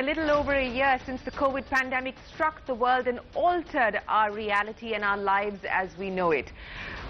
a little over a year since the COVID pandemic struck the world and altered our reality and our lives as we know it.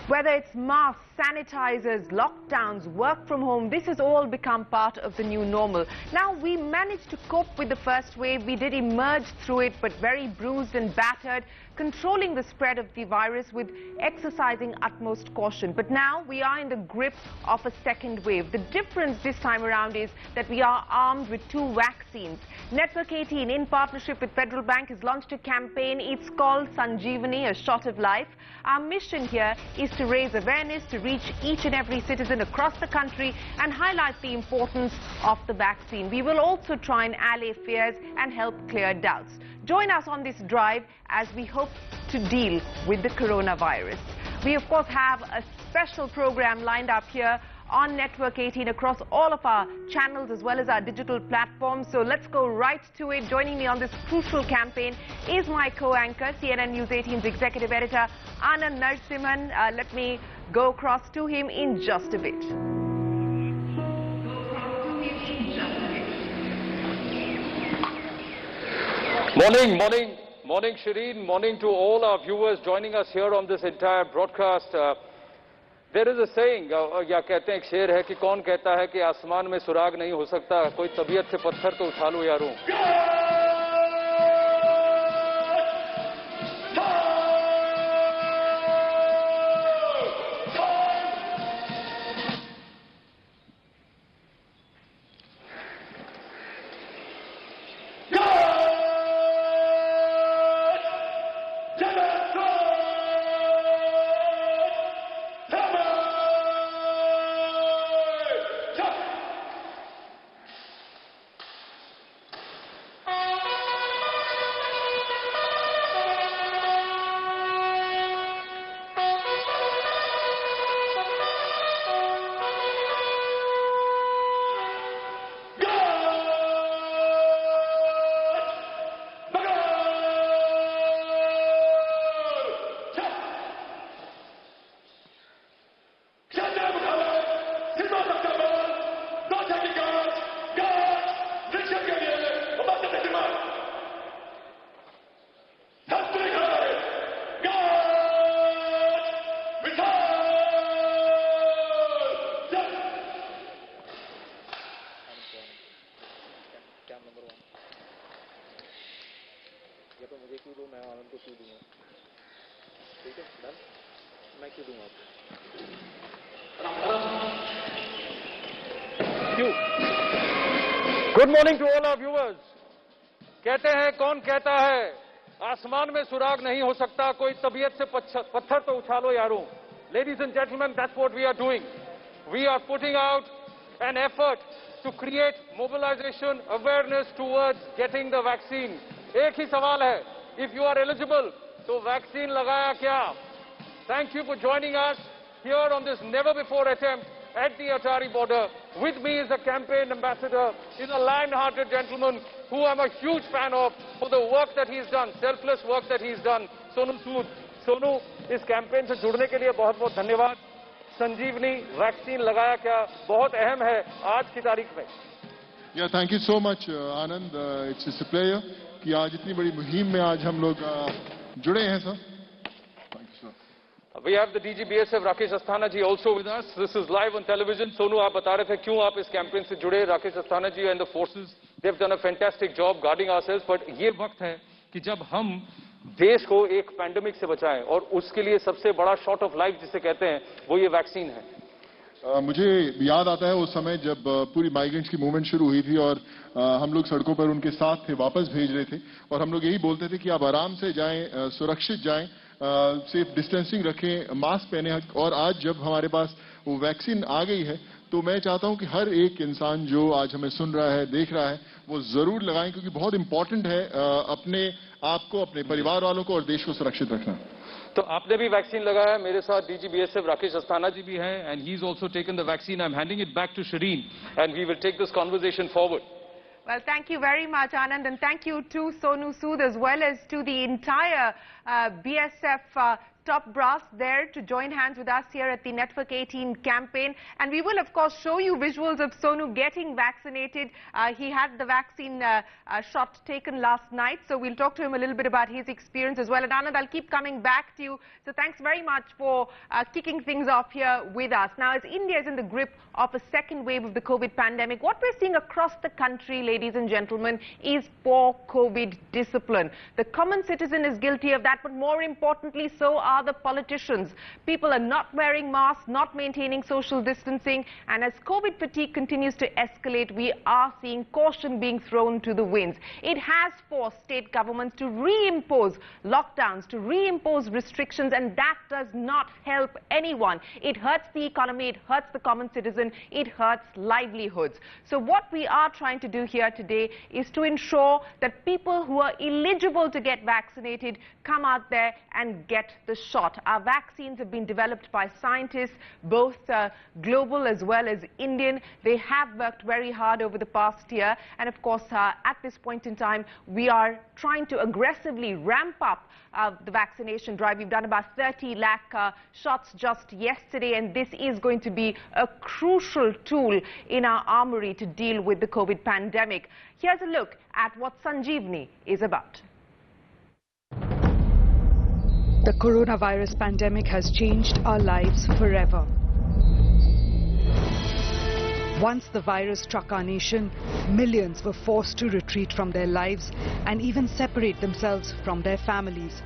Whether it's masks, sanitizers, lockdowns, work from home, this has all become part of the new normal. Now, we managed to cope with the first wave. We did emerge through it, but very bruised and battered, controlling the spread of the virus with exercising utmost caution. But now we are in the grip of a second wave. The difference this time around is that we are armed with 2 vaccines. Network 18, in partnership with Federal Bank, has launched a campaign. It's called Sanjeevani, a shot of life. Our mission here is to raise awareness, to reach each and every citizen across the country and highlight the importance of the vaccine. We will also try and allay fears and help clear doubts. Join us on this drive as we hope to deal with the coronavirus. We, of course, have a special program lined up here on Network 18 across all of our channels as well as our digital platforms. So let's go right to it. Joining me on this crucial campaign is my co-anchor, CNN News 18's executive editor, Anand Narasimhan. Let me go across to him in just a bit. Morning Shireen, morning to all our viewers joining us here on this entire broadcast. There is a saying, या कहते हैं एक शेर है कि कौन कहता है कि आसमान में सुराग नहीं हो सकता, कोई तबीयत से पत्थर तो उठा लो यारों। Good morning to all our viewers. कहते हैं कौन कहता है आसमान में सुराग नहीं हो सकता, कोई तबीयत से पत्थर तो उछा लो यारों. Ladies and gentlemen, that's what we are doing. We are putting out an effort to create mobilization, awareness towards getting the vaccine. एक ही सवाल है, if you are eligible, तो वैक्सीन लगाया क्या? Thank you for joining us here on this never-before attempt at the Atari border. With me is a campaign ambassador, is a lion-hearted gentleman who I'm a huge fan of for the work that he's done, selfless work that he's done, Sonu Sood. Sonu, इस campaign से जुड़ने के लिए बहुत-बहुत धन्यवाद. संजीवनी vaccine लगाया क्या बहुत अहम है आज की तारीख में. Yeah, thank you so much, Anand. It's a pleasure कि आज इतनी बड़ी मुहिम में आज हम लोग जुड़े हैं sir. We have the DGBSF Rakesh Asthana ji also with us. This is live on television. Sonu, आप बता रहे थे क्यों आप इस कैंपेन से जुड़े. Rakesh Asthana ji and the forces, they've done a fantastic job guarding ourselves. But ये वक्त है कि जब हम देश को एक पैंडेमिक से बचाएं और उसके लिए सबसे बड़ा शॉट ऑफ लाइफ जिसे कहते हैं वो ये वैक्सीन है. मुझे याद आता है उस समय जब पूरी माइग्रेंट्स की मूवमेंट शुरू हुई थी और हम लोग सड़कों पर उनके साथ थे, वापस भेज रहे थे और हम लोग यही बोलते थे कि आप आराम से जाएं, सुरक्षित जाएं, सेफ डिस्टेंसिंग रखें, मास्क पहने. और आज जब हमारे पास वो वैक्सीन आ गई है तो मैं चाहता हूं कि हर एक इंसान जो आज हमें सुन रहा है, देख रहा है, वो जरूर लगाएं क्योंकि बहुत इंपॉर्टेंट है अपने आप को, अपने परिवार वालों को और देश को सुरक्षित रखना. तो आपने भी वैक्सीन लगाया. मेरे साथ DGBSF राकेश अस्थाना जी भी हैं and he's also taken the vaccine. I'm handing it back to Shireen and we will take this conversation forward. Well, thank you very much, Anand, and thank you to Sonu Sood as well as to the entire BSF top brass there to join hands with us here at the Network 18 campaign. And we will, of course, show you visuals of Sonu getting vaccinated. He had the vaccine shot taken last night, so we'll talk to him a little bit about his experience as well. And Anand, I'll keep coming back to you. So thanks very much for kicking things off here with us. Now, as India is in the grip of a second wave of the COVID pandemic, what we're seeing across the country, ladies and gentlemen, is poor COVID discipline. The common citizen is guilty of that, but more importantly, so are the politicians. People are not wearing masks, not maintaining social distancing, and as COVID fatigue continues to escalate, we are seeing caution being thrown to the winds. It has forced state governments to reimpose lockdowns, to reimpose restrictions, and that does not help anyone. It hurts the economy, it hurts the common citizen, it hurts livelihoods. So what we are trying to do here today is to ensure that people who are eligible to get vaccinated come out there and get the shot. Our vaccines have been developed by scientists, both global as well as Indian. They have worked very hard over the past year, and of course at this point in time we are trying to aggressively ramp up the vaccination drive. We've done about 30 lakh shots just yesterday, and this is going to be a crucial tool in our armory to deal with the COVID pandemic. Here's a look at what Sanjeevani is about. The coronavirus pandemic has changed our lives forever. Once the virus struck our nation, millions were forced to retreat from their lives and even separate themselves from their families.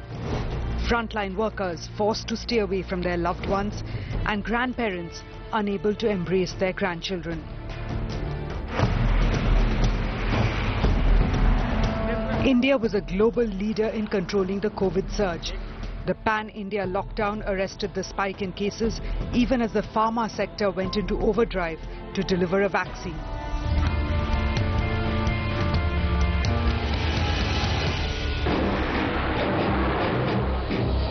Frontline workers forced to stay away from their loved ones, and grandparents unable to embrace their grandchildren. India was a global leader in controlling the COVID surge. The pan-India lockdown arrested the spike in cases even as the pharma sector went into overdrive to deliver a vaccine.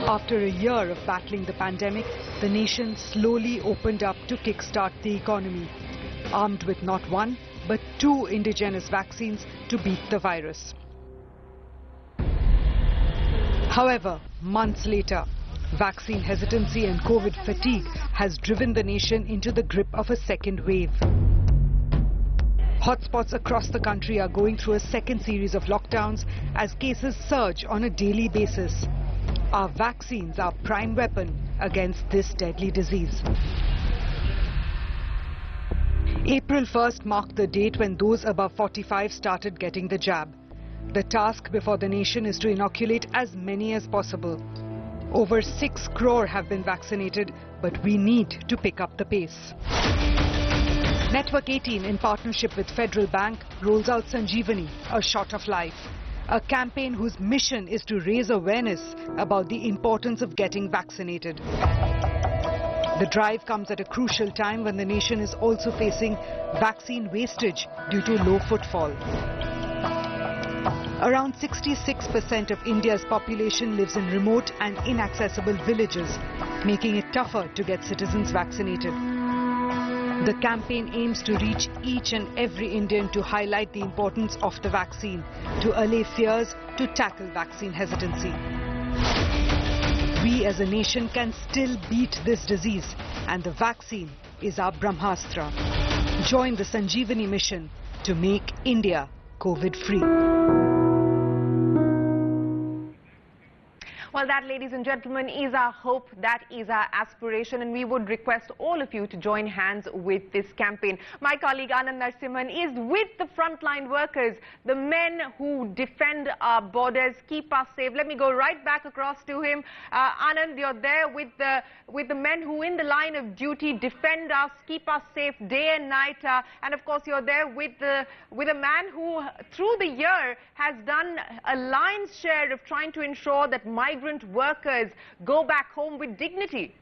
After a year of battling the pandemic, the nation slowly opened up to kickstart the economy, armed with not one but 2 indigenous vaccines to beat the virus. However, months later, vaccine hesitancy and COVID fatigue has driven the nation into the grip of a second wave. Hotspots across the country are going through a second series of lockdowns as cases surge on a daily basis. Our vaccines are prime weapon against this deadly disease. April 1st marked the date when those above 45 started getting the jab. The task before the nation is to inoculate as many as possible. Over 6 crore have been vaccinated, but we need to pick up the pace. Network 18, in partnership with Federal Bank, rolls out Sanjeevani, a shot of life. A campaign whose mission is to raise awareness about the importance of getting vaccinated. The drive comes at a crucial time when the nation is also facing vaccine wastage due to low footfall. Around 66% of India's population lives in remote and inaccessible villages, making it tougher to get citizens vaccinated. The campaign aims to reach each and every Indian to highlight the importance of the vaccine, to allay fears, to tackle vaccine hesitancy. We as a nation can still beat this disease, and the vaccine is our Brahmastra. Join the Sanjeevani mission to make India COVID-free. Well, that, ladies and gentlemen, is our hope, that is our aspiration, and we would request all of you to join hands with this campaign. My colleague Anand Narasimhan is with the frontline workers, the men who defend our borders, keep us safe. Let me go right back across to him. Anand, you're there with the men who in the line of duty defend us, keep us safe day and night, and of course you're there with a man who through the year has done a lion's share of trying to ensure that migrant workers go back home with dignity.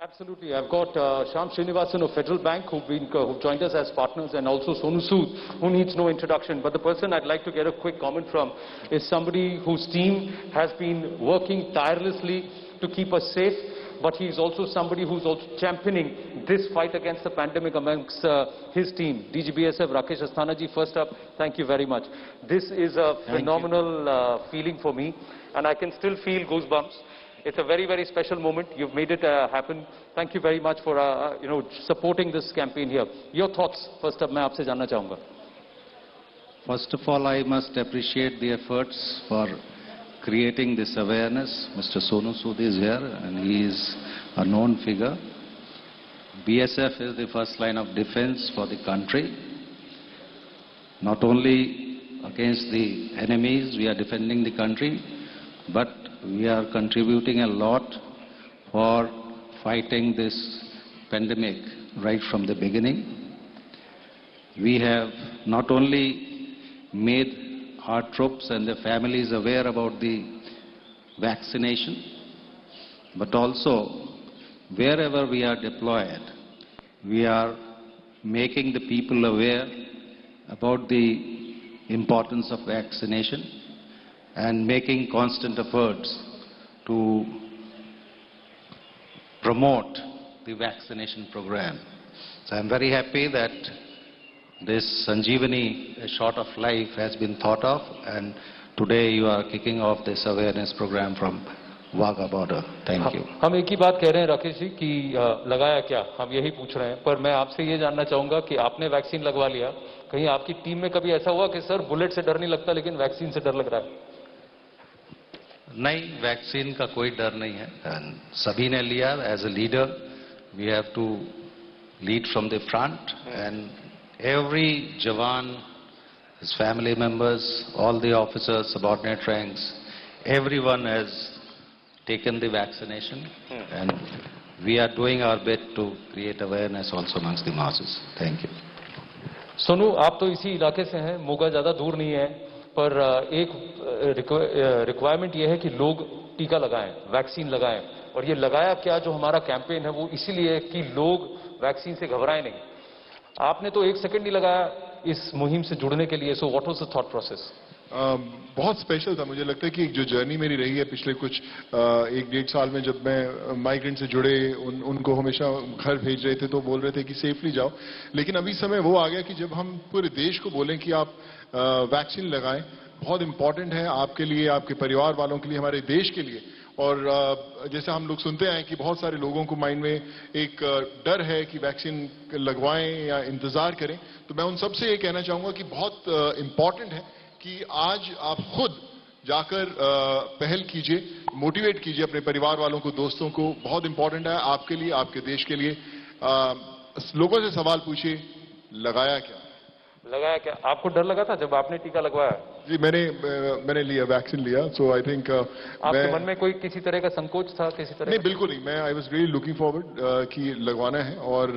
Absolutely. I've got Shyam Srinivasan of Federal Bank who've joined us as partners, and also Sonu Sood, who needs no introduction. But the person I'd like to get a quick comment from is somebody whose team has been working tirelessly to keep us safe. but he is also somebody who's also championing this fight against the pandemic amongst his team. DGBSF Rakesh Asthana ji, first up, thank you very much. This is a phenomenal feeling for me, and I can still feel goosebumps. It's a very, very special moment. You've made it happen. Thank you very much for supporting this campaign here. Your thoughts, first up, मैं आपसे जानना चाहूँगा. First of all, I must appreciate the efforts for creating this awareness. Mr. Sonu Sood is here and he is a known figure. BSF is the first line of defense for the country. Not only against the enemies, we are defending the country, but we are contributing a lot for fighting this pandemic right from the beginning. We have not only made our troops and their families aware about the vaccination, but also wherever we are deployed, we are making the people aware about the importance of vaccination and making constant efforts to promote the vaccination program. So I'm very happy that this Sanjeevani, a shot of life, has been thought of, and today you are kicking off this awareness program from Wagah border. Thank you. हम एक ही बात कह रहे हैं राकेश जी कि लगाया क्या, हम यही पूछ रहे हैं, पर मैं आपसे ये जानना चाहूंगा कि आपने वैक्सीन लगवा लिया, कहीं आपकी टीम में कभी ऐसा हुआ कि सर बुलेट से डर नहीं लगता लेकिन वैक्सीन से डर लग रहा है? नहीं, वैक्सीन का कोई डर नहीं है, सभी ने लिया. As a leader we have to lead from the front, and every Jawan, his family members, all the officers, subordinate ranks, everyone has taken the vaccination, and we are doing our bit to create awareness also amongst the masses. Thank you. Sonu, आप तो इसी इलाके से हैं, मोगा ज़्यादा दूर नहीं है, पर एक रिक्वायरमेंट ये है कि लोग टीका लगाएं, वैक्सीन लगाएं, और ये लगाया क्या जो हमारा कैंपेन है वो इसीलिए कि लोग वैक्सीन से घबराएं नहीं. आपने तो एक सेकंड नहीं लगाया इस मुहिम से जुड़ने के लिए. So what was the thought process? बहुत स्पेशल था. मुझे लगता है कि जो जर्नी मेरी रही है पिछले कुछ 1-1.5 साल में, जब मैं माइग्रेंट से जुड़े उनको हमेशा घर भेज रहे थे तो बोल रहे थे कि सेफली जाओ, लेकिन अभी समय वो आ गया कि जब हम पूरे देश को बोलें कि आप वैक्सीन लगाएं. बहुत इंपॉर्टेंट है आपके लिए, आपके परिवार वालों के लिए, हमारे देश के लिए. और जैसे हम लोग सुनते हैं कि बहुत सारे लोगों को माइंड में एक डर है कि वैक्सीन लगवाएं या इंतजार करें, तो मैं उन सबसे ये कहना चाहूंगा कि बहुत इंपॉर्टेंट है कि आज आप खुद जाकर पहल कीजिए, मोटिवेट कीजिए अपने परिवार वालों को, दोस्तों को. बहुत इंपॉर्टेंट है आपके लिए, आपके देश के लिए. लोगों से सवाल पूछिए, लगाया क्या? लगाया क्या? आपको डर लगा था जब आपने टीका लगवाया? जी, मैंने लिया, वैक्सीन लिया. सो आई थिंक आपके मन में कोई किसी तरह का संकोच था, किसी तरह? नहीं, बिल्कुल नहीं. मैं I was really looking forward कि लगवाना है, और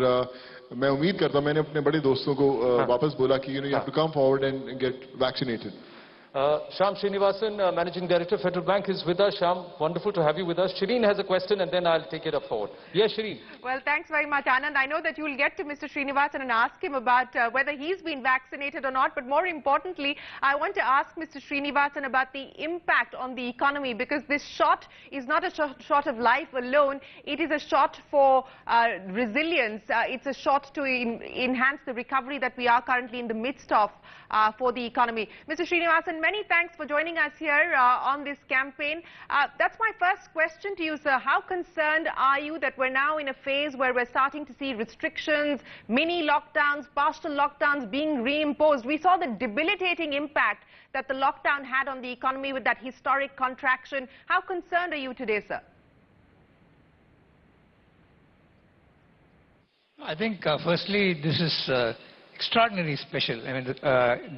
मैं उम्मीद करता हूं, मैंने अपने बड़े दोस्तों को वापस बोला कि you have to come forward and get vaccinated. Shyam Srinivasan, Managing Director, Federal Bank, is with us. Shyam, wonderful to have you with us. Shireen has a question and then I'll take it up forward. Yes, Shireen. Well, thanks very much, Anand. I know that you'll get to Mr. Srinivasan and ask him about whether he's been vaccinated or not. But more importantly, I want to ask Mr. Srinivasan about the impact on the economy, because this shot is not a shot of life alone. It is a shot for resilience. It's a shot to enhance the recovery that we are currently in the midst of for the economy. Mr. Srinivasan, many thanks for joining us here on this campaign. That's my first question to you, sir. How concerned are you that we're now in a phase where we're starting to see restrictions, mini lockdowns, partial lockdowns being reimposed? We saw the debilitating impact that the lockdown had on the economy with that historic contraction. How concerned are you today, sir? I think, firstly, this is extraordinarily special. I mean,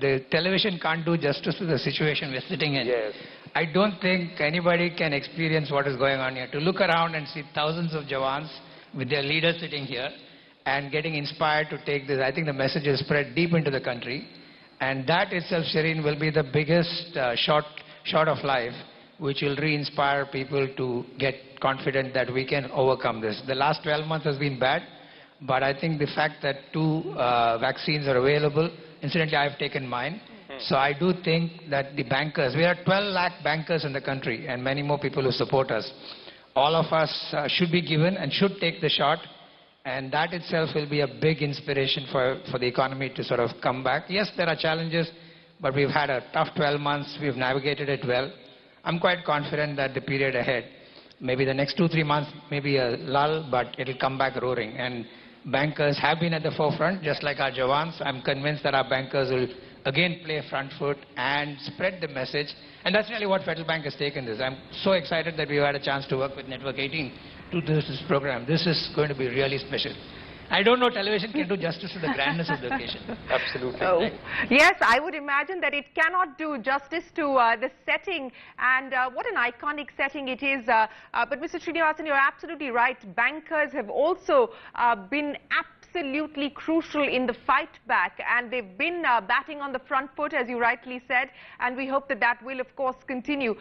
the television can't do justice to the situation we're sitting in. Yes. I don't think anybody can experience what is going on here. To look around and see thousands of Jawans with their leaders sitting here and getting inspired to take this, I think the message is spread deep into the country. And that itself, Shireen, will be the biggest shot of life, which will re-inspire people to get confident that we can overcome this. The last 12 months has been bad. But I think the fact that 2 vaccines are available, incidentally, I have taken mine. So I do think that the bankers, we are 12 lakh bankers in the country and many more people who support us, all of us should be given and should take the shot. And that itself will be a big inspiration for the economy to sort of come back. Yes, there are challenges, but we've had a tough 12 months. We've navigated it well. I'm quite confident that the period ahead, maybe the next 2-3 months, maybe a lull, but it'll come back roaring. And bankers have been at the forefront, just like our Jawans. I'm convinced that our bankers will again play front foot and spread the message. And that's really what Federal Bank has taken this. I'm so excited that we've had a chance to work with Network 18 to do this program. This is going to be really special. I don't know television can do justice to the grandness of the occasion. Absolutely. Oh. Yes, I would imagine that it cannot do justice to the setting, and what an iconic setting it is. But Mr. Srinivasan, you're absolutely right. Bankers have also been absolutely crucial in the fight back, and they've been batting on the front foot, as you rightly said, and we hope that that will, of course, continue.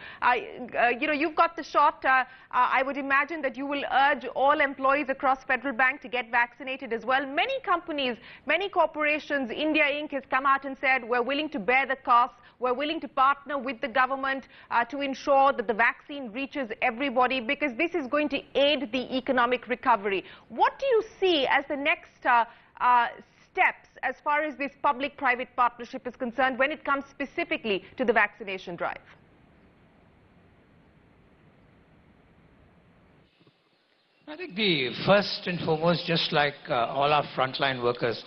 You know, you've got the shot. I would imagine that you will urge all employees across Federal Bank to get vaccinated as well. Many companies, many corporations, India Inc. has come out and said, we're willing to bear the cost. We're willing to partner with the government to ensure that the vaccine reaches everybody, because this is going to aid the economic recovery. What do you see as the next steps as far as this public-private partnership is concerned when it comes specifically to the vaccination drive? I think the first and foremost, just like all our frontline workers,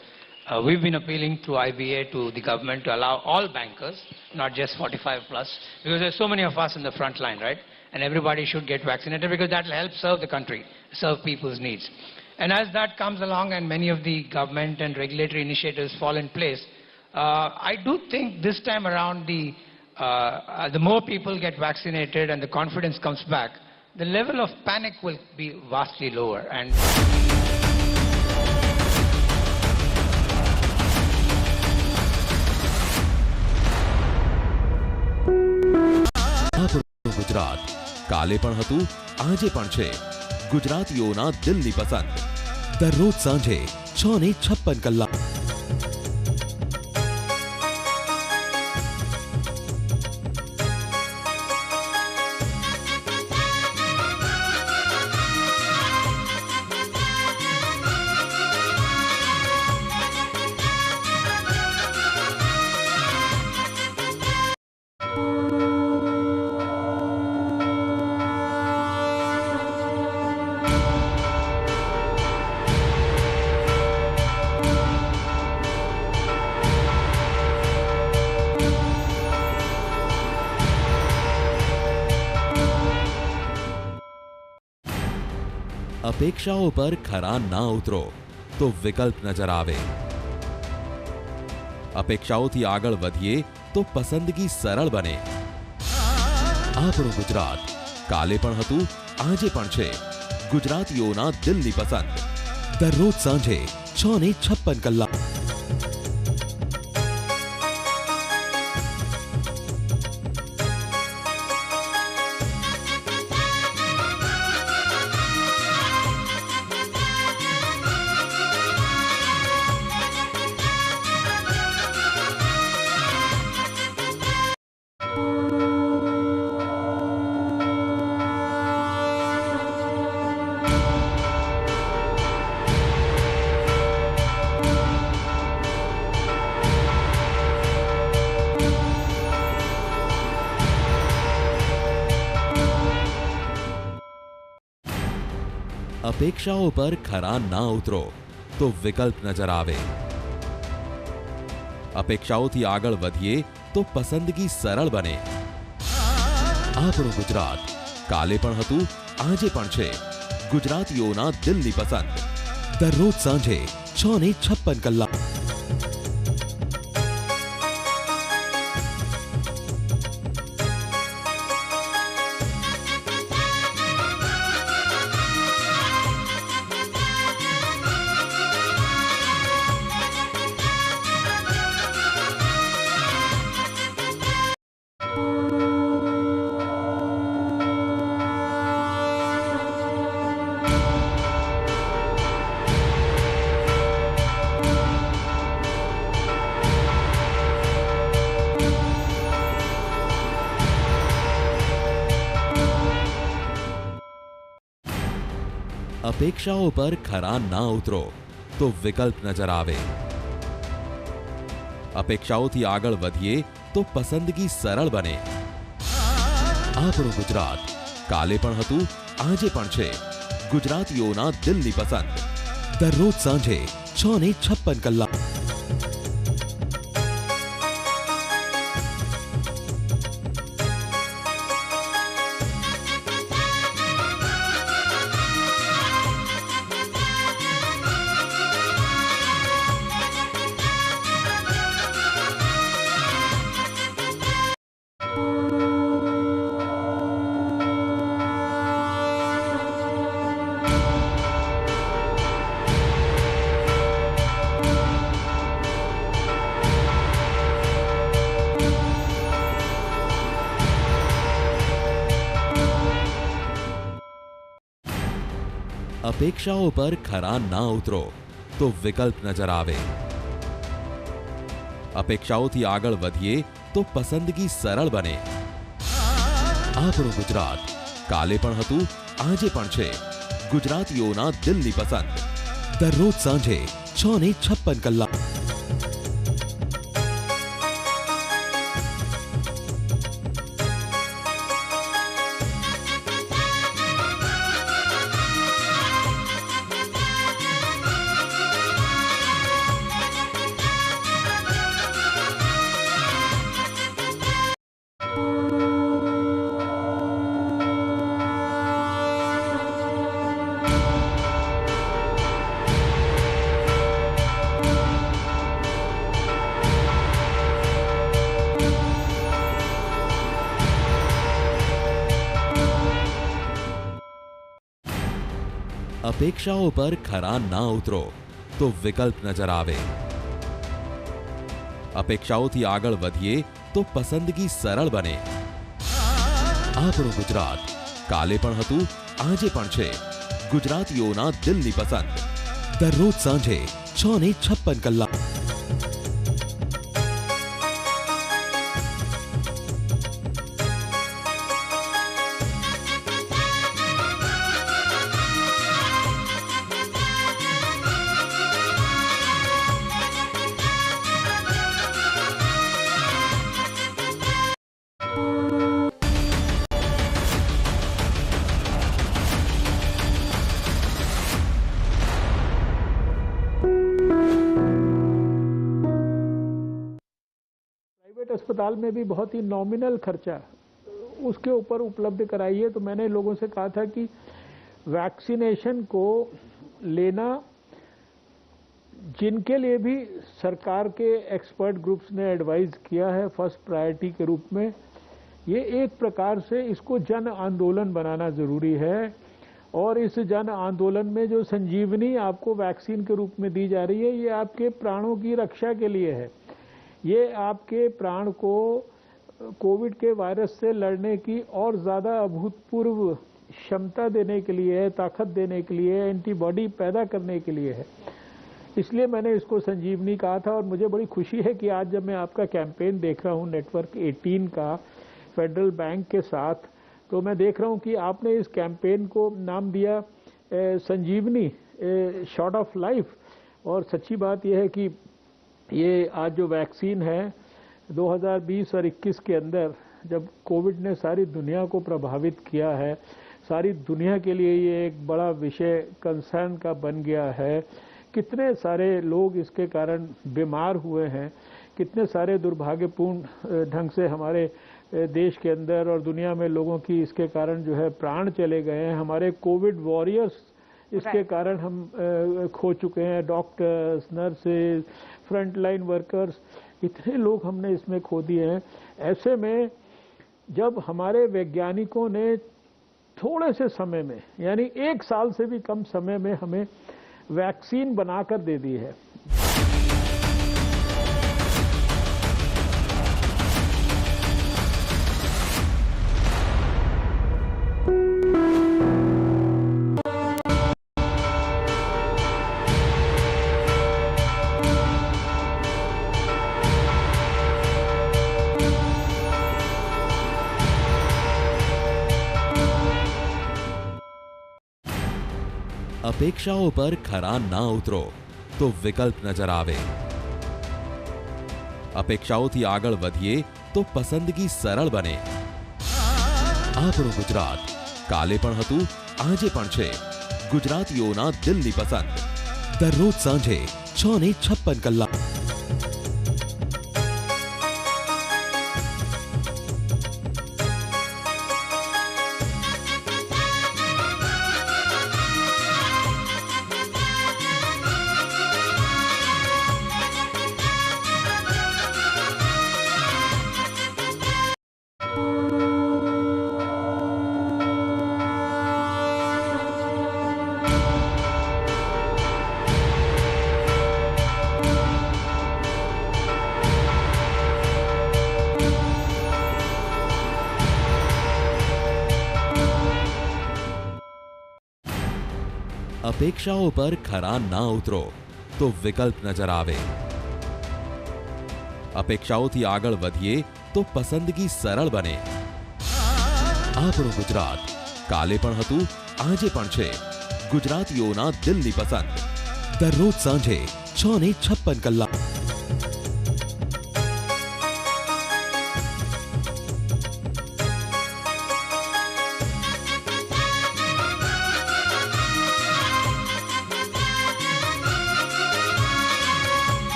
we've been appealing to IBA, to the government, to allow all bankers, not just 45 plus, because there's so many of us in the front line, right? And everybody should get vaccinated, because that will help serve the country, serve people's needs. And as that comes along and many of the government and regulatory initiatives fall in place, I do think this time around the more people get vaccinated and the confidence comes back, the level of panic will be vastly lower. And Gujarat કાલે પણ હતું, આજે પણ છે. ગુજરાતીઓના દિલની પસંદ. દરરોજ સાંજે 6:56 કલાક. અપેક્ષાઓ પર ખરા ના ઉતરો તો વિકલ્પ નજર આવે. અપેક્ષાઓથી આગળ વધીએ તો પસંદગી સરળ બને. આપણું ગુજરાત કાલે પણ હતું, આજે પણ છે. ગુજરાતીઓના દિલની પસંદ. દરરોજ સાંજે 6:56 કલાક. અપેક્ષાઓ પર ખરા ના ઉતરો તો વિકલ્પ નજર આવે. અપેક્ષાઓથી આગળ વધીએ તો પસંદગી સરળ બને. આપણું ગુજરાત કાલે પણ હતું, આજે પણ છે. ગુજરાતીઓના દિલની પસંદ. દરરોજ સાંજે 6:56 કલાક. अपेक्षाओं पर खरा ना उतरो तो विकल्प नजर आवे। अपेक्षाओथी आगळ वधीए तो पसंदगी सरळ बने। આપણું ગુજરાત કાલે પણ હતું, આજે પણ છે। ગુજરાતીઓના દિલની પસંદ દરરોજ સાંજે 6:56 કલાક। अपेक्षाओं पर खरा ना उतरो तो विकल्प नजर आवे। अपेक्षाओथी आगळ वधीए तो पसंदगी सरळ बने। આપણું ગુજરાત કાલે પણ હતું, આજે પણ છે। ગુજરાતીઓના દિલની પસંદ દરરોજ સાંજે 6:56 કલાક। अपेक्षाओं पर खरा ना उतरो तो विकल्प नजर आवे। अपेक्षाओथी आगळ वधीए तो पसंदगी सरळ बने। આપણું ગુજરાત કાલે પણ હતું, આજે પણ છે। ગુજરાતીઓના દિલની પસંદ દરરોજ સાંજે 6:56 કલાક। प्राइवेट अस्पताल में भी बहुत ही नॉमिनल खर्चा उसके ऊपर उपलब्ध कराइए। तो मैंने लोगों से कहा था कि वैक्सीनेशन को लेना जिनके लिए भी सरकार के एक्सपर्ट ग्रुप्स ने एडवाइज किया है फर्स्ट प्रायोरिटी के रूप में, ये एक प्रकार से इसको जन आंदोलन बनाना जरूरी है। और इस जन आंदोलन में जो संजीवनी आपको वैक्सीन के रूप में दी जा रही है, ये आपके प्राणों की रक्षा के लिए है। ये आपके प्राण को कोविड के वायरस से लड़ने की और ज़्यादा अभूतपूर्व क्षमता देने के लिए है, ताकत देने के लिए, एंटीबॉडी पैदा करने के लिए है। इसलिए मैंने इसको संजीवनी कहा था। और मुझे बड़ी खुशी है कि आज जब मैं आपका कैंपेन देख रहा हूँ नेटवर्क 18 का फेडरल बैंक के साथ, तो मैं देख रहा हूँ कि आपने इस कैंपेन को नाम दिया संजीवनी शॉट ऑफ लाइफ। और सच्ची बात यह है कि ये आज जो वैक्सीन है 2020 और 21 के अंदर जब कोविड ने सारी दुनिया को प्रभावित किया है, सारी दुनिया के लिए ये एक बड़ा विषय कंसर्न का बन गया है। कितने सारे लोग इसके कारण बीमार हुए हैं, कितने सारे दुर्भाग्यपूर्ण ढंग से हमारे देश के अंदर और दुनिया में लोगों की इसके कारण जो है प्राण चले गए हैं। हमारे कोविड वॉरियर्स इसके कारण हम खो चुके हैं, डॉक्टर्स, नर्सेज, फ्रंटलाइन वर्कर्स, इतने लोग हमने इसमें खो दिए हैं। ऐसे में जब हमारे वैज्ञानिकों ने थोड़े से समय में, यानी 1 साल से भी कम समय में हमें वैक्सीन बनाकर दे दी है, अपेक्षाओं पर खरा ना उतरो तो विकल्प नजर आवे। अपेक्षाओथी आगळ वधीए तो पसंदगी सरल बने। આપણું ગુજરાત કાલે પણ હતું, આજે પણ છે ગુજરાતીઓના દિલની પસંદ। દરરોજ સાંજે 6:56 કલાક। अपेक्षाओं पर खरा ना उतरो तो विकल्प नजर आवे। अपेक्षाओथी आगळ वधीए तो पसंदगी सरल बने। આપણું ગુજરાત કાલે પણ હતું, આજે પણ છે ગુજરાતીઓના દિલની પસંદ। દરરોજ સાંજે 6:56 કલાક।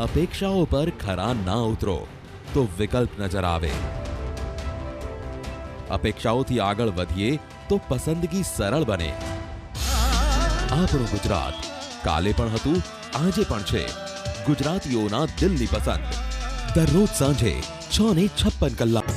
अपेक्षाओं पर खरा ना उतरो तो विकल्प नजर आवे। अपेक्षाओथी आगळ वधीए तो पसंदगी सरल बने। આપણું ગુજરાત કાલે પણ હતું, આજે પણ છે ગુજરાતીઓના દિલની પસંદ। દરરોજ સાંજે 6:56 કલાક।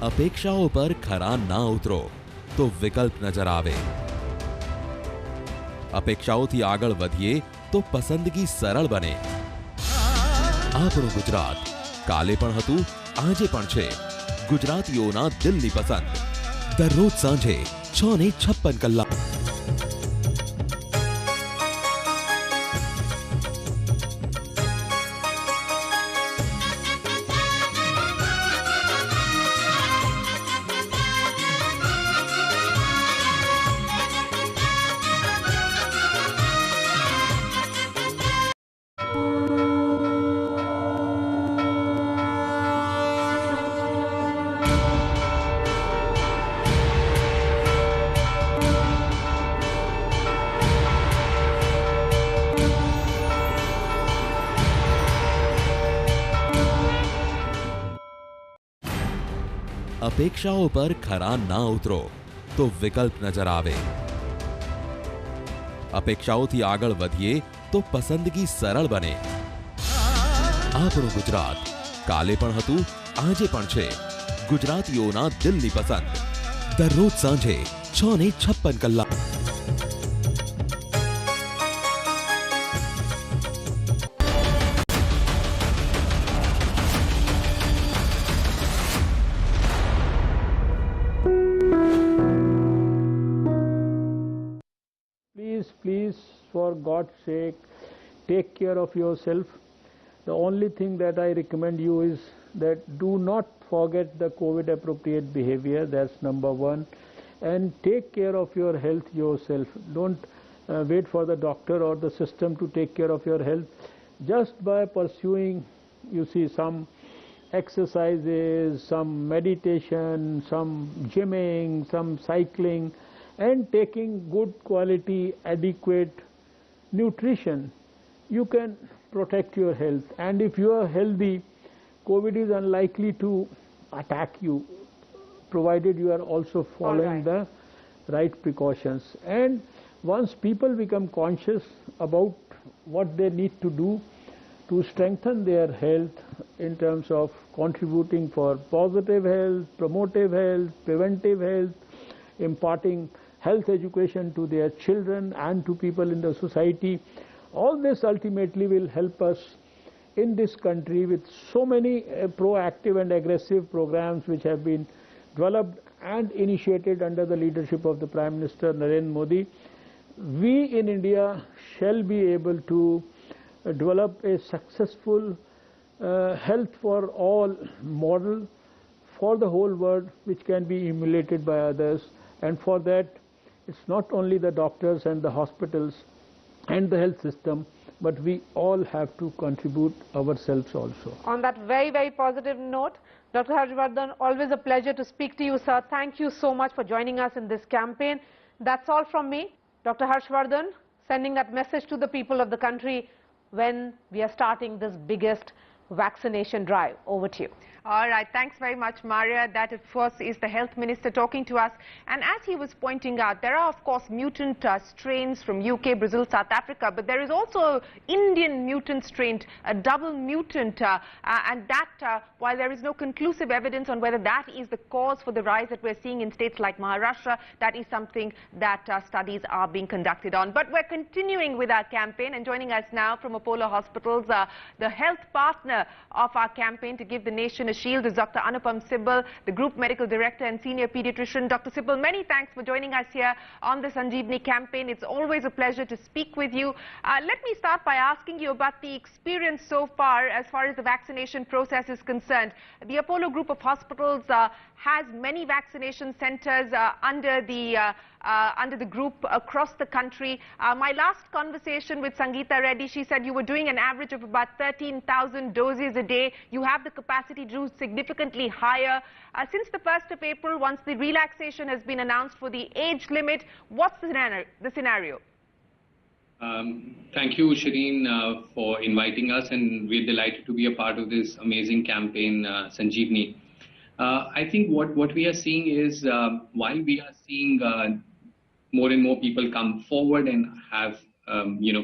अपेक्षाओं पर खरा ना उतरो तो विकल्प नजर आवे। अपेक्षाओथी आगळ वधीए तो पसंदगी सरल बने। આપણું ગુજરાત કાલે પણ હતું, આજે પણ છે ગુજરાતીઓના દિલની પસંદ। દરરોજ સાંજે 6:56 કલાક। अपेक्षाओं पर खरा ना उतरो तो विकल्प नजर आवे। अपेक्षाओथी आगळ वधीए तो पसंदगी सरल बने। આપણું ગુજરાત કાલે પણ હતું, આજે પણ છે ગુજરાતીઓના દિલની પસંદ। દરરોજ સાંજે 6:56 કલાક। Please, for God's sake, take care of yourself. The only thing that I recommend you is that do not forget the COVID appropriate behavior. That's number one. And take care of your health yourself. Don't wait for the doctor or the system to take care of your health. Just by pursuing, you see, some exercises, some meditation, some gymming, some cycling, and taking good quality, adequate nutrition, you can protect your health. And if you are healthy, COVID is unlikely to attack you, provided you are also following the right precautions. And once people become conscious about what they need to do to strengthen their health in terms of contributing for positive health, promotive health, preventive health, imparting health education to their children and to people in the society, all this ultimately will help us in this country with so many proactive and aggressive programs which have been developed and initiated under the leadership of the Prime Minister Narendra Modi. We in India shall be able to develop a successful health for all model for the whole world, which can be emulated by others. And for that, it's not only the doctors and the hospitals and the health system, but we all have to contribute ourselves also. On that very, very positive note, Dr. Harsh Vardhan, always a pleasure to speak to you, sir. Thank you so much for joining us in this campaign. That's all from me. Dr. Harsh Vardhan, sending that message to the people of the country when we are starting this biggest vaccination drive. Over to you. All right, thanks very much, Maria. That, of course, is the Health Minister talking to us. And as he was pointing out, there are, of course, mutant strains from UK, Brazil, South Africa, but there is also Indian mutant strain, a double mutant, and that, while there is no conclusive evidence on whether that is the cause for the rise that we're seeing in states like Maharashtra, that is something that studies are being conducted on. But we're continuing with our campaign, and joining us now from Apollo Hospitals, the health partner of our campaign to give the nation a shield is Dr. Anupam Sibal, the Group Medical Director and Senior Pediatrician. Dr. Sibal, many thanks for joining us here on the Sanjeevani campaign. It's always a pleasure to speak with you. Let me start by asking you about the experience so far as the vaccination process is concerned. The Apollo Group of Hospitals has many vaccination centers under the group across the country. My last conversation with Sangeeta Reddy, she said you were doing an average of about 13,000 doses a day. You have the capacity to do significantly higher. Since the 1st of April, once the relaxation has been announced for the age limit, what's the scenario? Thank you, Shireen, for inviting us, and we're delighted to be a part of this amazing campaign, Sanjeevani. I think what we are seeing is, while we are seeing more and more people come forward and have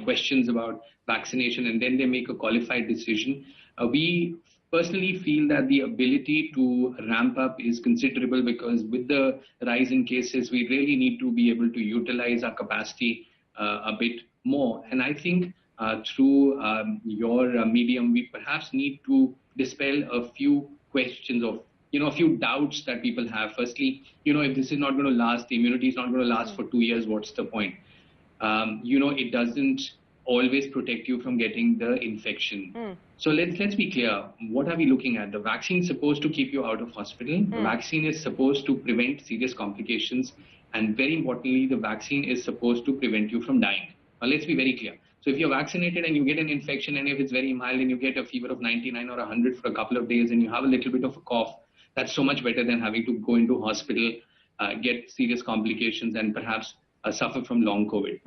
questions about vaccination, and then they make a qualified decision, we personally feel that the ability to ramp up is considerable, because with the rise in cases, we really need to be able to utilize our capacity a bit more. And I think through your medium, we perhaps need to dispel a few questions of a few doubts that people have. Firstly, if this is not going to last, the immunity is not going to last for 2 years, what's the point? It doesn't always protect you from getting the infection. So let's be clear. What are we looking at? The vaccine is supposed to keep you out of hospital. The vaccine is supposed to prevent serious complications. And very importantly, the vaccine is supposed to prevent you from dying. Now, let's be very clear. So if you're vaccinated and you get an infection, and if it's very mild and you get a fever of 99 or 100 for a couple of days and you have a little bit of a cough, that's so much better than having to go into hospital, get serious complications, and perhaps suffer from long COVID.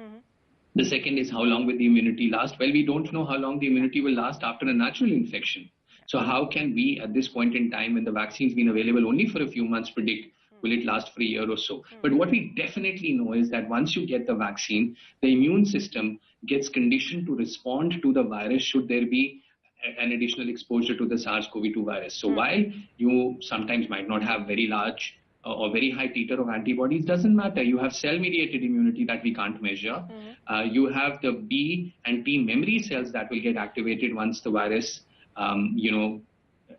The second is, how long will the immunity last? Well, we don't know how long the immunity will last after a natural infection. So how can we, at this point in time, when the vaccine's been available only for a few months, predict will it last for a year or so? But what we definitely know is that once you get the vaccine, the immune system gets conditioned to respond to the virus should there be an additional exposure to the SARS-CoV-2 virus. So while you sometimes might not have very large or very high titer of antibodies, doesn't matter. You have cell-mediated immunity that we can't measure. You have the B and T memory cells that will get activated once the virus,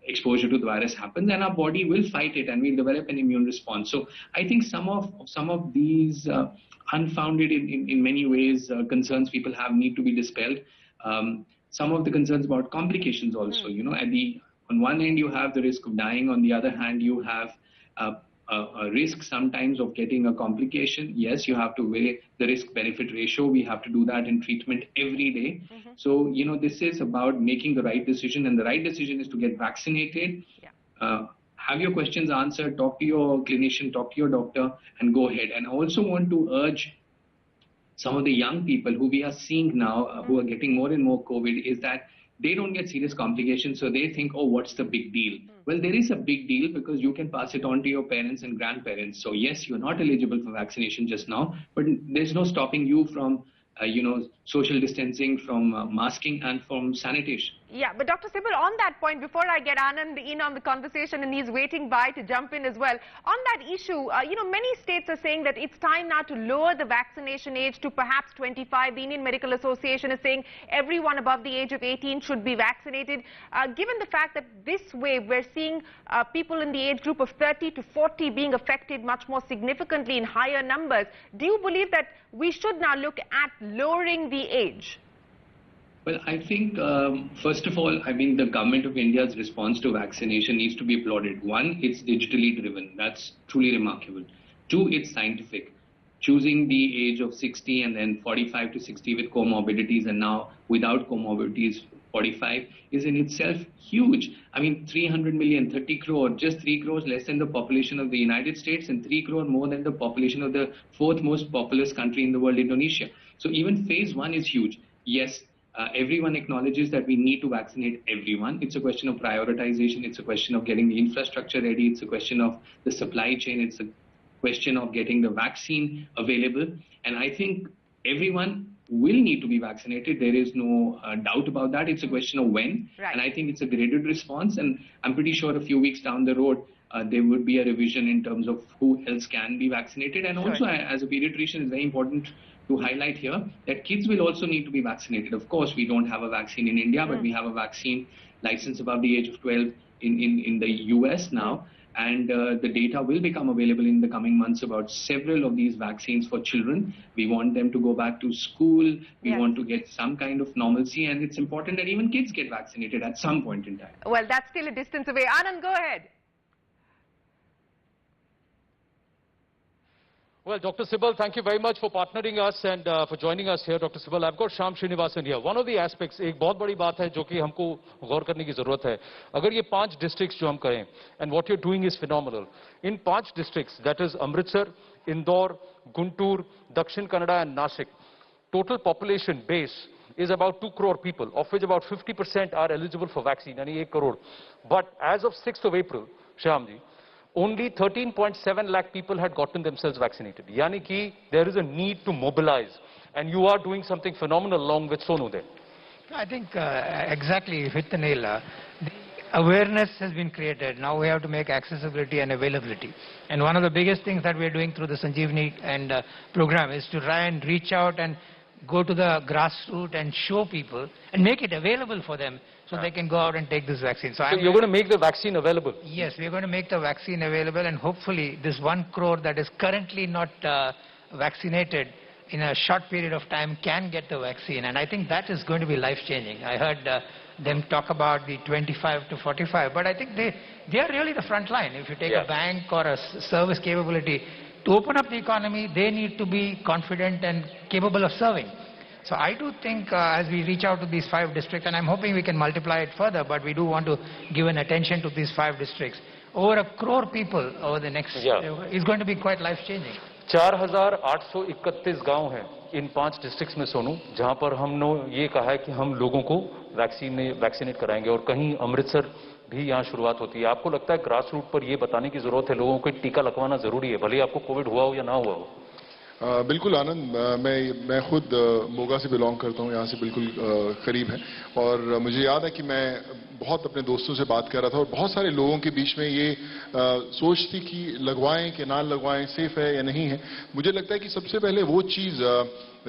exposure to the virus happens, and our body will fight it and we'll develop an immune response. So I think some of these unfounded in many ways concerns people have need to be dispelled. Some of the concerns about complications also, on one end you have the risk of dying, on the other hand you have a risk sometimes of getting a complication. Yes, you have to weigh the risk-benefit ratio. We have to do that in treatment every day. So, this is about making the right decision, and the right decision is to get vaccinated. Have your questions answered, talk to your clinician, talk to your doctor, and go ahead. And I also want to urge some of the young people who we are seeing now, who are getting more and more COVID, is that they don't get serious complications, so they think, oh, what's the big deal? Well, there is a big deal because you can pass it on to your parents and grandparents. So yes, you're not eligible for vaccination just now, but there's no stopping you from, social distancing, from masking, and from sanitation. Yeah, but Dr. Sibal, on that point, before I get Anand in on the conversation, and he's waiting by to jump in as well, on that issue, many states are saying that it's time now to lower the vaccination age to perhaps 25. The Indian Medical Association is saying everyone above the age of 18 should be vaccinated. Given the fact that this wave, we're seeing people in the age group of 30 to 40 being affected much more significantly in higher numbers, do you believe that we should now look at lowering the age? Well, I think, first of all, the government of India's response to vaccination needs to be applauded. One, it's digitally driven. That's truly remarkable. Two, it's scientific. Choosing the age of 60 and then 45 to 60 with comorbidities, and now without comorbidities 45, is in itself huge. 300 million, 30 crore, just 3 crores less than the population of the United States, and 3 crore more than the population of the fourth most populous country in the world, Indonesia. So even phase one is huge. Yes. Everyone acknowledges that we need to vaccinate everyone. It's a question of prioritization. It's a question of getting the infrastructure ready. It's a question of the supply chain. It's a question of getting the vaccine available. And I think everyone will need to be vaccinated. There is no doubt about that. It's a question of when. Right. And I think it's a graded response. And I'm pretty sure a few weeks down the road, there would be a revision in terms of who else can be vaccinated. And also, as a pediatrician, it's very important to highlight here that kids will also need to be vaccinated. Of course, we don't have a vaccine in India, but we have a vaccine license above the age of 12 in the US now. And the data will become available in the coming months about several of these vaccines for children. We want them to go back to school. We want to get some kind of normalcy. And it's important that even kids get vaccinated at some point in time. Well, that's still a distance away. Anand, go ahead. Well, Dr. Sibal, thank you very much for partnering us and for joining us here, Dr. Sibal. I've got Shyam Srinivasan here. One of the aspects, एक बहुत बड़ी बात है जो कि हमको गौर करने की जरूरत है. अगर ये 5 districts जो हम करें, and what you're doing is phenomenal. In 5 districts, that is Amritsar, Indore, Guntur, Dakshin Kannada and Nashik, total population base is about 2 crore people, of which about 50% are eligible for vaccine, यानी 1 crore. But as of 6th of April, Shyam ji, only 13.7 lakh people had gotten themselves vaccinated. Yani ki there is a need to mobilize, and you are doing something phenomenal along with Sonu there. I think exactly, you hit the nail. The awareness has been created. Now we have to make accessibility and availability. And one of the biggest things that we are doing through the Sanjeevani and program is to try and reach out and go to the grassroots and show people and make it available for them so they can go out and take this vaccine. So you're going to make the vaccine available? Yes, we're going to make the vaccine available, and hopefully this 1 crore that is currently not vaccinated in a short period of time can get the vaccine. And I think that is going to be life-changing. I heard them talk about the 25 to 45, but I think they are really the front line. If you take a bank or a service capability, to open up the economy, they need to be confident and capable of serving. So I do think as we reach out to these 5 districts, and I'm hoping we can multiply it further, but we do want to give an attention to these 5 districts. Over 1 crore people over the next, is going to be quite life-changing. 4,831 गांव हैं इन 5 districts में सोनू, जहां पर हमने ये कहा है कि हम लोगों को वैक्सीनेट कराएंगे, और कहीं अमृतसर भी यहाँ शुरुआत होती है. आपको लगता है ग्रास रूट पर ये बताने की जरूरत है, लोगों को टीका लगवाना जरूरी है, भले आपको कोविड हुआ हो या ना हुआ हो? बिल्कुल आनंद, मैं खुद मोगा से बिलोंग करता हूं, यहाँ से बिल्कुल करीब है, और मुझे याद है कि मैं बहुत अपने दोस्तों से बात कर रहा था और बहुत सारे लोगों के बीच में ये सोच थी कि लगवाएं कि ना लगवाएं, सेफ है या नहीं है. मुझे लगता है कि सबसे पहले वो चीज़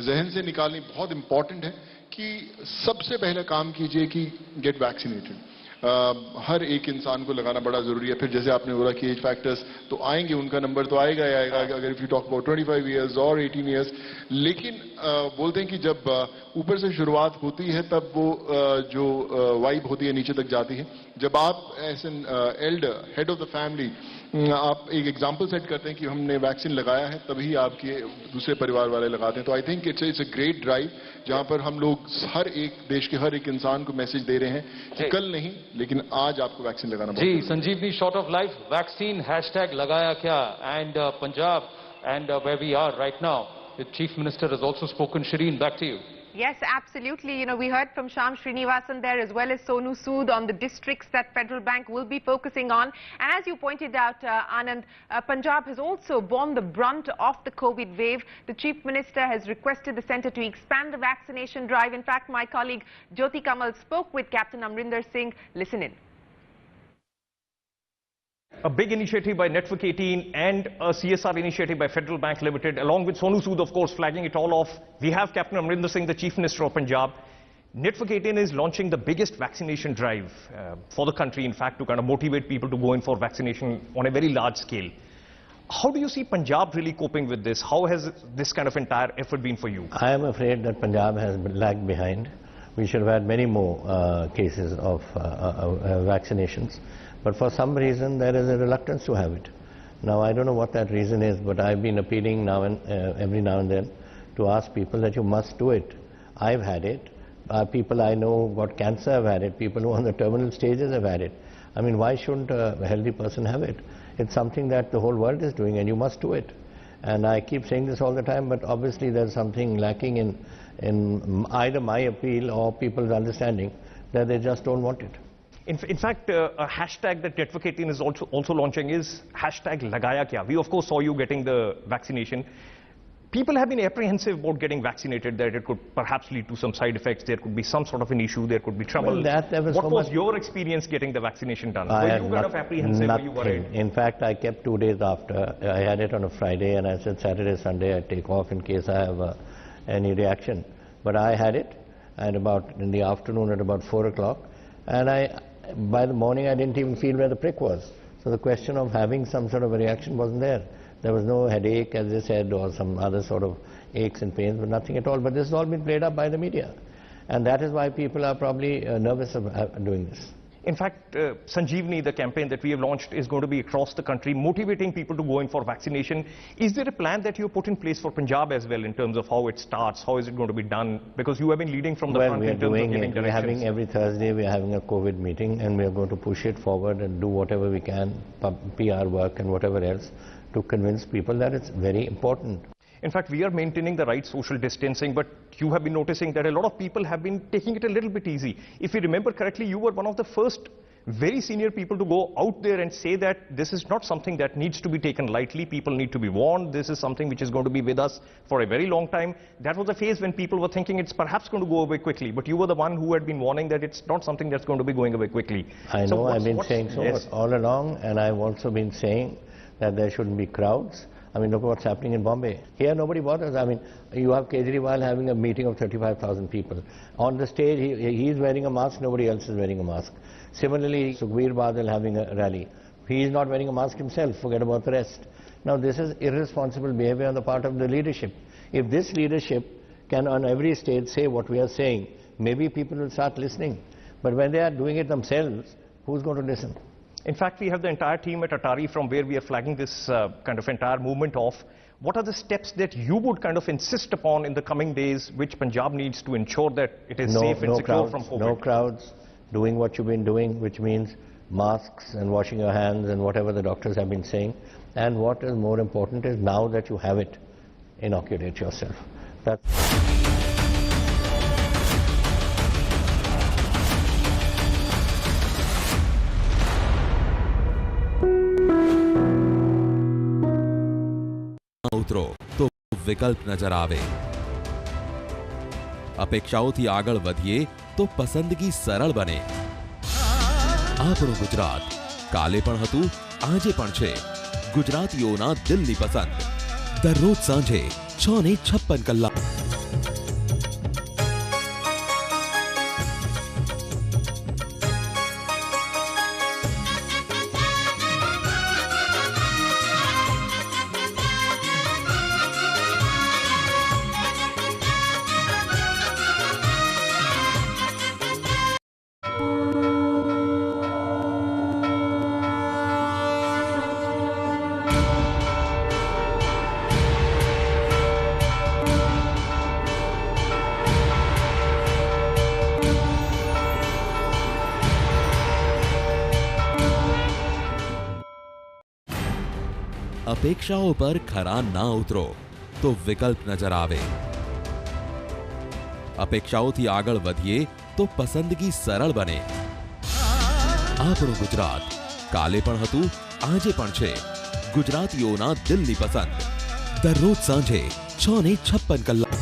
जहन से निकालनी बहुत इंपॉर्टेंट है कि सबसे पहले काम कीजिए कि गेट वैक्सीनेटेड. हर एक इंसान को लगाना बड़ा जरूरी है. फिर जैसे आपने बोला कि एज फैक्टर्स तो आएंगे, उनका नंबर तो आएगा ही आएगा, अगर if you talk about 25 years और 18 इयर्स. लेकिन बोलते हैं कि जब ऊपर से शुरुआत होती है तब वो जो वाइब होती है नीचे तक जाती है. जब आप as an elder head of the family आप एक एग्जाम्पल सेट करते हैं कि हमने वैक्सीन लगाया है, तभी आपके दूसरे परिवार वाले लगाते हैं। तो I think it's a great drive जहां पर हम लोग हर एक देश के हर एक इंसान को मैसेज दे रहे हैं कि कल नहीं लेकिन आज आपको वैक्सीन लगाना जी Sanjeevani short of life vaccine hashtag लगाया क्या and Punjab and where we are right now the chief minister has also spoken. Shireen, back to you. Yes, absolutely. You know, we heard from Shyam Srinivasan there as well as Sonu Sood on the districts that Federal Bank will be focusing on. And as you pointed out, Anand, Punjab has also borne the brunt of the COVID wave. The Chief Minister has requested the centre to expand the vaccination drive. In fact, my colleague Jyoti Kamal spoke with Captain Amrinder Singh. Listen in. A big initiative by Network 18 and a CSR initiative by Federal Bank Limited, along with Sonu Sood, of course, flagging it all off. We have Captain Amrinder Singh, the Chief Minister of Punjab. Network 18 is launching the biggest vaccination drive for the country, in fact, to kind of motivate people to go in for vaccination on a very large scale. How do you see Punjab really coping with this? How has this kind of entire effort been for you? I am afraid that Punjab has lagged behind. We should have had many more cases of vaccinations. But for some reason, there is a reluctance to have it. Now, I don't know what that reason is, but I've been appealing now and every now and then to ask people that you must do it. I've had it. People I know who got cancer have had it. People who are on the terminal stages have had it. I mean, why shouldn't a healthy person have it? It's something that the whole world is doing, and you must do it. And I keep saying this all the time, but obviously there's something lacking in either my appeal or people's understanding that they just don't want it. In fact, a hashtag that Network 18 is also launching is hashtag Lagaya Kya. We of course saw you getting the vaccination. People have been apprehensive about getting vaccinated, that it could perhaps lead to some side effects, there could be some sort of an issue, there could be trouble. Well, what was your experience getting the vaccination done? Were you kind of apprehensive? Were you worried? In fact, I kept 2 days after. I had it on a Friday and I said Saturday, Sunday I take off in case I have any reaction. But I had it in the afternoon at about 4 o'clock, and by the morning I didn't even feel where the prick was. So the question of having some sort of a reaction wasn't there. There was no headache, as they said, or some other sort of aches and pains, but nothing at all. But this has all been played up by the media. And that is why people are probably nervous of doing this. In fact, Sanjeevni, the campaign that we have launched, is going to be across the country, motivating people to go in for vaccination. Is there a plan that you have put in place for Punjab as well, in terms of how it starts? How is it going to be done? Because you have been leading from the front in terms of giving directions. We're having every Thursday, we're having a COVID meeting, and we're going to push it forward and do whatever we can, PR work and whatever else, to convince people that it's very important. In fact, we are maintaining the right social distancing, but you have been noticing that a lot of people have been taking it a little bit easy. If you remember correctly, you were one of the first very senior people to go out there and say that this is not something that needs to be taken lightly. People need to be warned. This is something which is going to be with us for a very long time. That was a phase when people were thinking it's perhaps going to go away quickly, but you were the one who had been warning that it's not something that's going to be going away quickly. I know, I've been saying so all along, and I've also been saying that there shouldn't be crowds. I mean, look at what's happening in Bombay. Here, nobody bothers. I mean, you have Kejriwal having a meeting of 35,000 people. On the stage, he's wearing a mask, nobody else is wearing a mask. Similarly, Sukhbir Badal having a rally. He is not wearing a mask himself, forget about the rest. Now, this is irresponsible behavior on the part of the leadership. If this leadership can on every stage say what we are saying, maybe people will start listening. But when they are doing it themselves, who's going to listen? In fact, we have the entire team at Atari from where we are flagging this kind of entire movement off. What are the steps that you would kind of insist upon in the coming days, which Punjab needs to ensure that it is safe and secure from COVID? No crowds, doing what you've been doing, which means masks and washing your hands and whatever the doctors have been saying. And what is more important is now that you have it, inoculate yourself. ઉતરો તો વિકલ્પ નજર આવે. અપેક્ષાઓથી આગળ વધીએ તો પસંદગી સરળ બને. આપણું ગુજરાત કાલે પણ હતું, આજે પણ છે. ગુજરાતીઓના દિલની પસંદ. દરરોજ સાંજે 6:56 કલાક. अपेक्षाओं पर खरा ना उतरो तो विकल्प नजर आवे। अपेक्षाओथी आगळ वधीए तो पसंदगी सरल बने। આપણું ગુજરાત કાલે પણ હતું, આજે પણ છે। ગુજરાતીઓના દિલની પસંદ દરરોજ સાંજે 6:56 કલાક।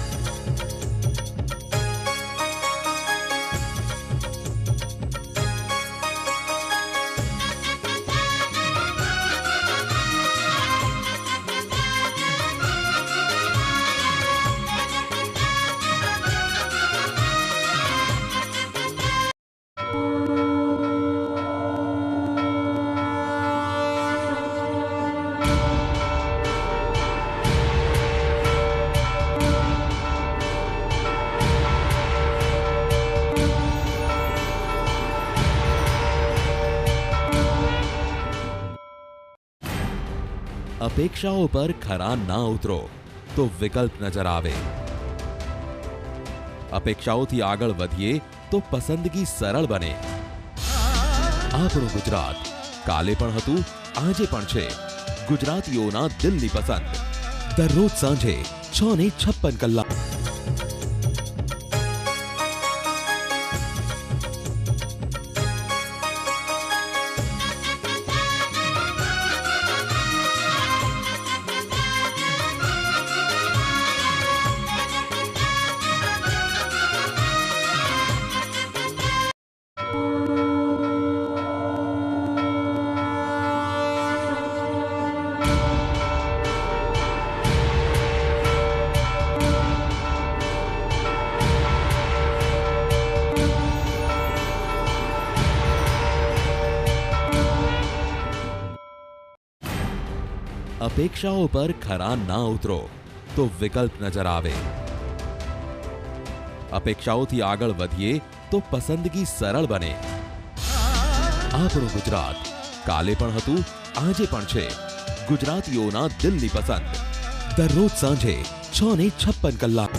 अपेक्षाओं पर खरा ना उतरो तो विकल्प नजर आवे। अपेक्षाओथी आगळ वधीए तो पसंदगी सरल बने। આપણું ગુજરાત કાલે પણ હતું, આજે પણ છે। ગુજરાતીઓના દિલની પસંદ દરરોજ સાંજે 6:56 કલાક। अपेक्षाओं पर खरा ना उतरो तो विकल्प नजर आवे। अपेक्षाओथी आगळ वधीए तो पसंदगी सरल बने। આપણું ગુજરાત કાલે પણ હતું, આજે પણ છે। ગુજરાતીઓના દિલની પસંદ દરરોજ સાંજે 6:56 કલાક।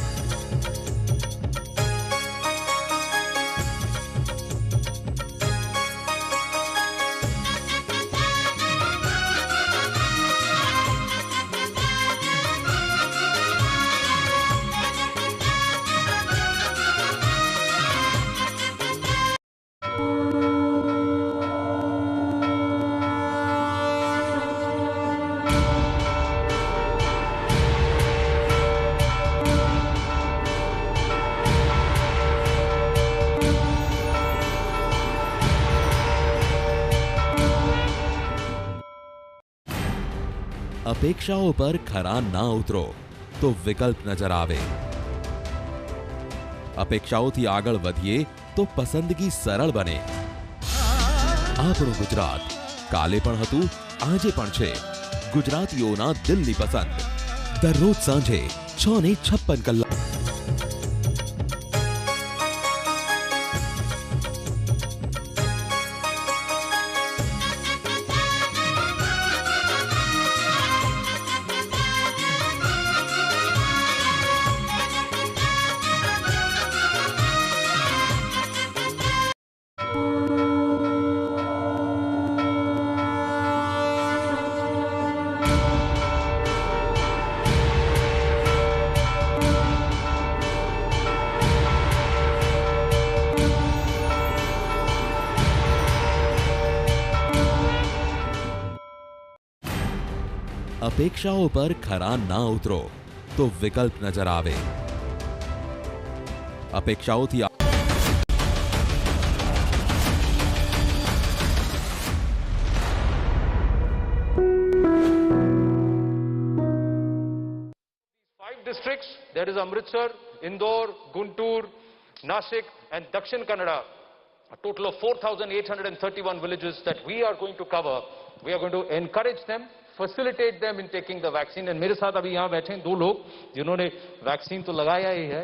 अपेक्षाओं पर खरा ना उतरो तो विकल्प नजर आवे। अपेक्षाओथी आगळ वधीए तो पसंदगी सरल बने। આપણું ગુજરાત કાલે પણ હતું, આજે પણ છે। ગુજરાતીઓના દિલની પસંદ દરરોજ સાંજે 6:56 કલાક। अपेक्षाओं पर खरा ना उतरो तो विकल्प नजर आवे। अपेक्षाओथी districts, there is Amritsar, Indore, Guntur, Nashik and Dakshin Kannada, a total of 4,831 villages that we are going to cover. We are going to encourage them, facilitate them in taking the vaccine. And मेरे साथ अभी यहाँ बैठे हैं दो लोग जिन्होंने vaccine तो लगाया ही है,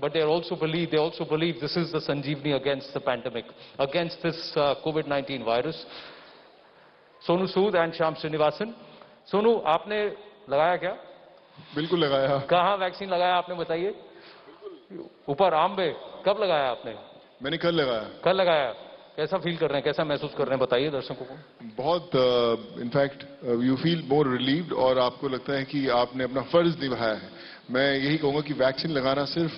but they also believe this is the Sanjeevani against the pandemic, against this COVID-19 virus. Sonu Sood and Shyam Srinivasan. Sonu, आपने लगाया क्या? बिल्कुल लगाया। कहाँ वैक्सीन लगाया आपने बताइए? ऊपर आम पे। कब लगाया आपने? मैंने कल लगाया। कल लगाया। कैसा फील कर रहे हैं, कैसा महसूस कर रहे हैं, बताइए दर्शकों को। बहुत in fact you feel more relieved और आपको लगता है कि आपने अपना फर्ज निभाया है। मैं यही कहूंगा कि वैक्सीन लगाना सिर्फ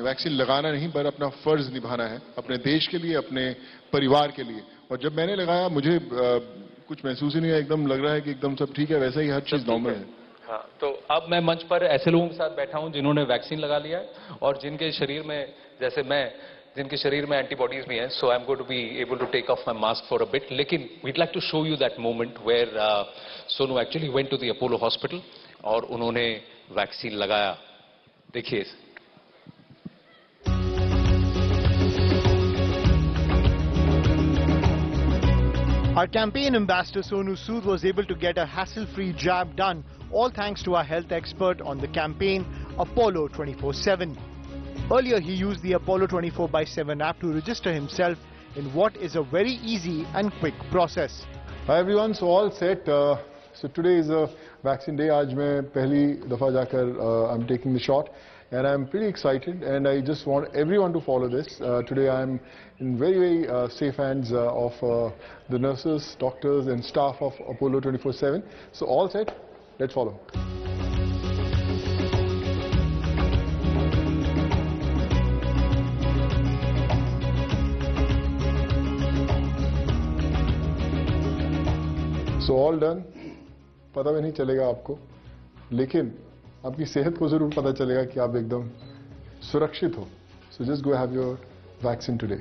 वैक्सीन लगाना नहीं पर अपना फर्ज निभाना है, अपने देश के लिए, अपने परिवार के लिए। और जब मैंने लगाया मुझे कुछ महसूस ही नहीं है, एकदम लग रहा है कि एकदम सब ठीक है, वैसा ही हर चीज नॉर्मल है। हाँ, तो अब मैं मंच पर ऐसे लोगों के साथ बैठा हूं जिन्होंने वैक्सीन लगा लिया है और जिनके शरीर में, जैसे मैं, जिनके शरीर में एंटीबॉडीज भी हैं। So I am going to be able to take off my mask for a bit, लेकिन we'd like to show you that moment where Sonu actually went to the Apollo hospital और उन्होंने वैक्सीन लगाया। देखिए। Our campaign ambassador Sonu Sood was able to get a hassle-free jab done, all thanks to our health expert on the campaign, Apollo 24/7. Earlier, he used the Apollo 24/7 app to register himself in what is a very easy and quick process. Hi everyone, so all set. So today is a vaccine day. आज मैं पहली दफा जाकर I'm taking the shot. And I'm pretty excited, and I just want everyone to follow this. Today I'm in very safe hands of the nurses, doctors and staff of Apollo 24/7. So all set, let's follow. So all done. पता भी नहीं चलेगा आपको, लेकिन आपकी सेहत को जरूर पता चलेगा कि आप एकदम सुरक्षित हो। So just go have your vaccine today.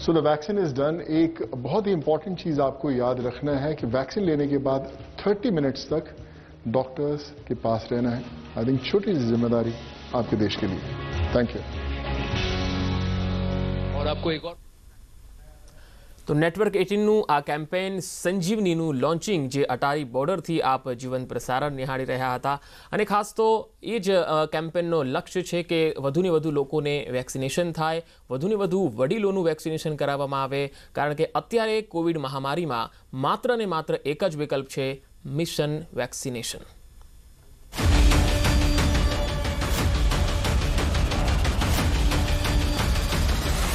So the vaccine is done. एक बहुत ही इंपॉर्टेंट चीज आपको याद रखना है कि वैक्सीन लेने के बाद 30 मिनट्स तक डॉक्टर्स के पास रहना है। आई थिंक छोटी सी जिम्मेदारी आपके देश के लिए। Thank you. और आपको एक और तो नेटवर्क 18નું આ કેમ્પેન સંજીવનીનું લોન્ચિંગ જે અટારી બોર્ડરથી આપ જીવંત પ્રસારણ નિહાળી રહ્યા હતા અને ખાસ તો એ જ કેમ્પેનનો લક્ષ્ય છે કે વધુને વધુ લોકોને વેક્સિનેશન થાય, વધુને વધુ વડીલોનું વેક્સિનેશન કરાવવામાં આવે, કારણ કે અત્યારે કોવિડ મહામારીમાં માત્ર ને માત્ર એક જ વિકલ્પ છે, મિશન વેક્સિનેશન।